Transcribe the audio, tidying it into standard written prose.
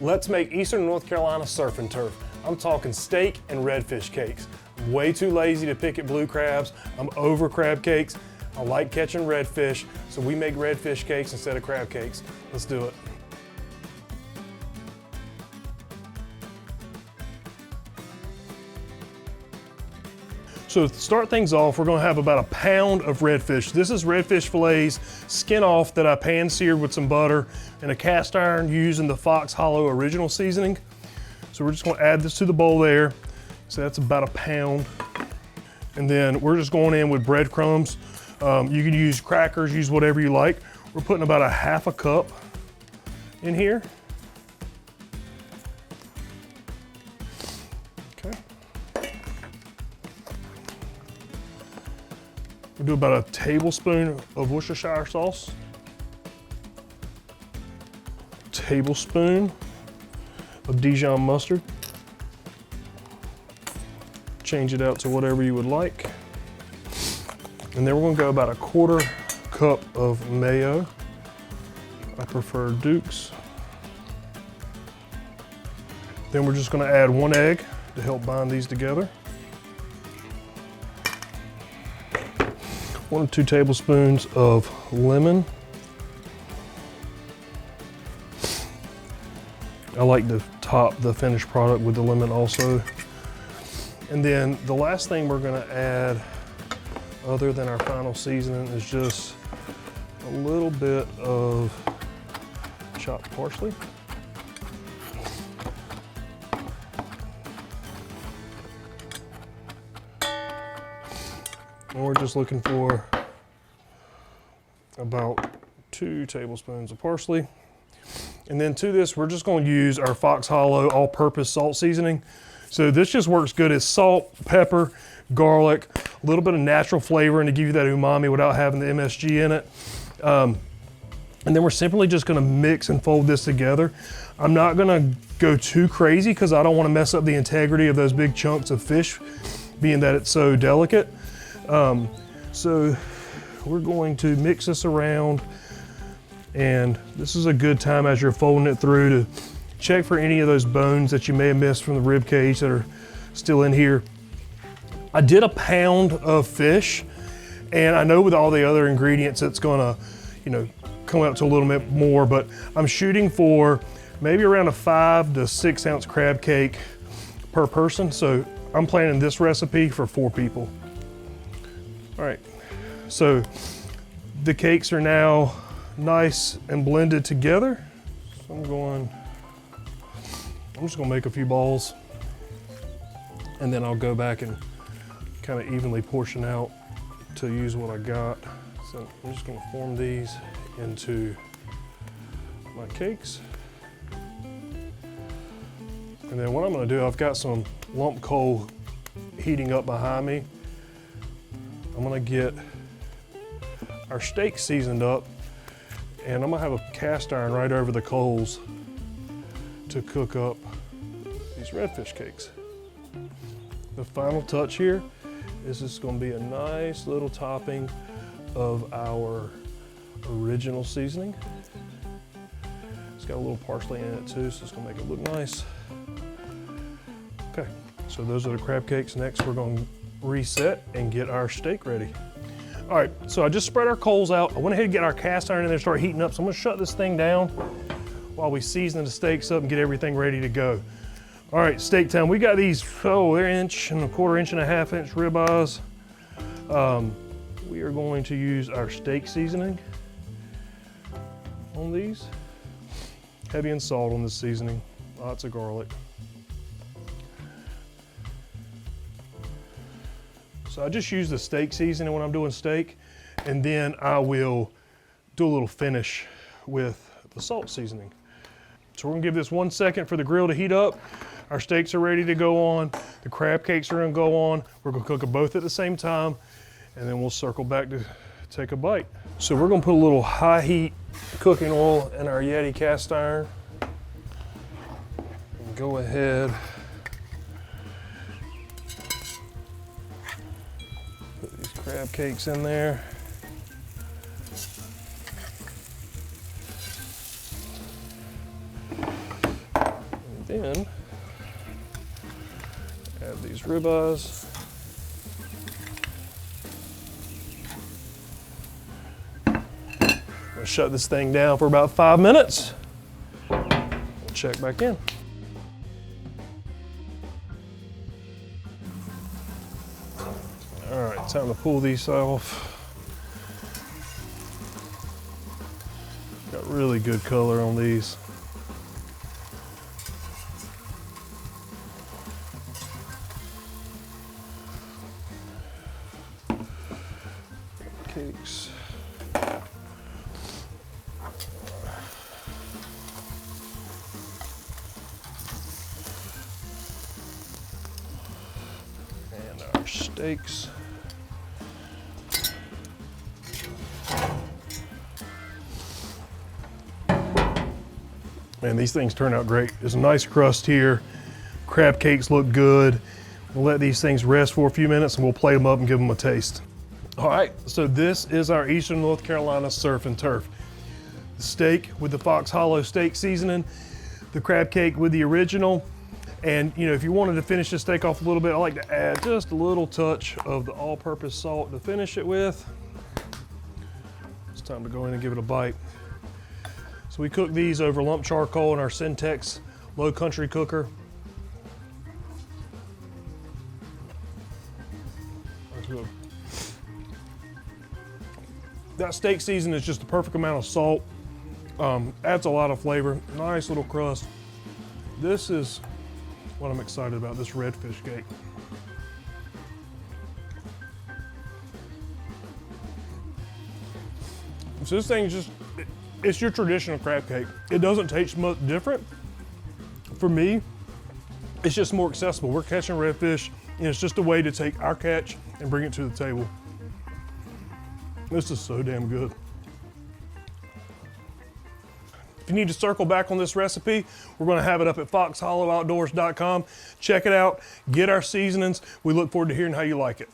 Let's make Eastern North Carolina surf and turf. I'm talking steak and redfish cakes. I'm way too lazy to pick at blue crabs. I'm over crab cakes. I like catching redfish, so we make redfish cakes instead of crab cakes. Let's do it. So to start things off, we're gonna have about a pound of redfish. This is redfish fillets, skin off, that I pan seared with some butter and a cast iron using the Fox Hollow original seasoning. So we're just gonna add this to the bowl there. So that's about a pound. And then we're just going in with breadcrumbs. You can use crackers, use whatever you like. We're putting about a half a cup in here. Okay. We'll do about a tablespoon of Worcestershire sauce. Tablespoon of Dijon mustard. Change it out to whatever you would like. And then we're gonna go about a quarter cup of mayo. I prefer Duke's. Then we're just gonna add 1 egg to help bind these together. 1 or 2 tablespoons of lemon. I like to top the finished product with the lemon also. And then the last thing we're gonna add, other than our final seasoning, is just a little bit of chopped parsley. And we're just looking for about 2 tablespoons of parsley. And then to this, we're just going to use our Fox Hollow all-purpose salt seasoning. So this just works good as salt, pepper, garlic, a little bit of natural flavor and to give you that umami without having the MSG in it. And then we're simply just gonna mix and fold this together. I'm not gonna go too crazy because I don't wanna mess up the integrity of those big chunks of fish, being that it's so delicate. So we're going to mix this around, and this is a good time as you're folding it through to check for any of those bones that you may have missed from the rib cage that are still in here. I did a pound of fish, and I know with all the other ingredients it's gonna, come out to a little bit more, but I'm shooting for maybe around a 5 to 6 ounce crab cake per person. So I'm planning this recipe for 4 people. All right, so the cakes are now nice and blended together. So I'm just gonna make a few balls, and then I'll go back and kind of evenly portion out to use what I got. So I'm just gonna form these into my cakes. And then what I'm gonna do, I've got some lump coal heating up behind me. I'm gonna get our steak seasoned up, and I'm gonna have a cast iron right over the coals to cook up these redfish cakes. The final touch here is just gonna be a nice little topping of our original seasoning. It's got a little parsley in it too, so it's gonna make it look nice. Okay, so those are the crab cakes. Next, we're gonna reset and get our steak ready. All right, so I just spread our coals out. I went ahead and get our cast iron in there and start heating up. So I'm gonna shut this thing down while we season the steaks up and get everything ready to go. All right, steak time. We got these, they're 1.25 and 1.5 inch ribeyes. We are going to use our steak seasoning on these. Heavy in salt on this seasoning, lots of garlic. So I just use the steak seasoning when I'm doing steak, and then I will do a little finish with the salt seasoning. So we're gonna give this 1 second for the grill to heat up. Our steaks are ready to go on. The crab cakes are gonna go on. We're gonna cook them both at the same time, and then we'll circle back to take a bite. So we're gonna put a little high heat cooking oil in our Yeti cast iron. And go ahead, put these crab cakes in there. in, add these ribeyes. I'm gonna shut this thing down for about 5 minutes. We'll check back in. All right, time to pull these off. Got really good color on these. Cakes. And our steaks. Man, these things turn out great. There's a nice crust here. Crab cakes look good. We'll let these things rest for a few minutes and we'll plate them up and give them a taste. All right, so this is our Eastern North Carolina surf and turf. The steak with the Fox Hollow steak seasoning, the crab cake with the original. And you know, if you wanted to finish the steak off a little bit, I like to add just a little touch of the all-purpose salt to finish it with. It's time to go in and give it a bite. So we cook these over lump charcoal in our Syntex low country cooker. That's good. That steak season is just the perfect amount of salt. Adds a lot of flavor, nice little crust. This is what I'm excited about, this redfish cake. So this thing is just, it's your traditional crab cake. It doesn't taste much different. For me, it's just more accessible. We're catching redfish, and it's just a way to take our catch and bring it to the table. This is so damn good. If you need to circle back on this recipe, we're gonna have it up at foxhollowOutdoors.com. Check it out, get our seasonings. We look forward to hearing how you like it.